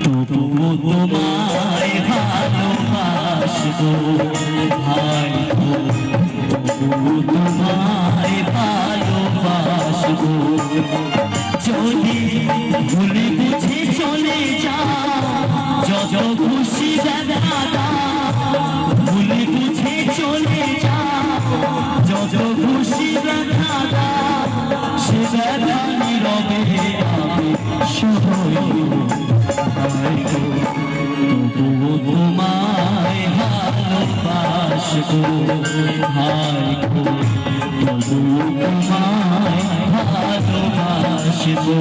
তবুও তোমায় ভালোবাসবো ভাই গো, তবুও তোমায় ভালোবাসবো। যদি ভুলে বুঝে চলে যাও যত খুশি ব্যথা দাও, ভুলে বুঝে চলে যাও যত খুশি ব্যথা দাও, সে ব্যথা নীরবে আমি সহ্য। তবুও তোমায় ভালোবাসবো ভাই গো, তবুও তোমায় ভালোবাসবো।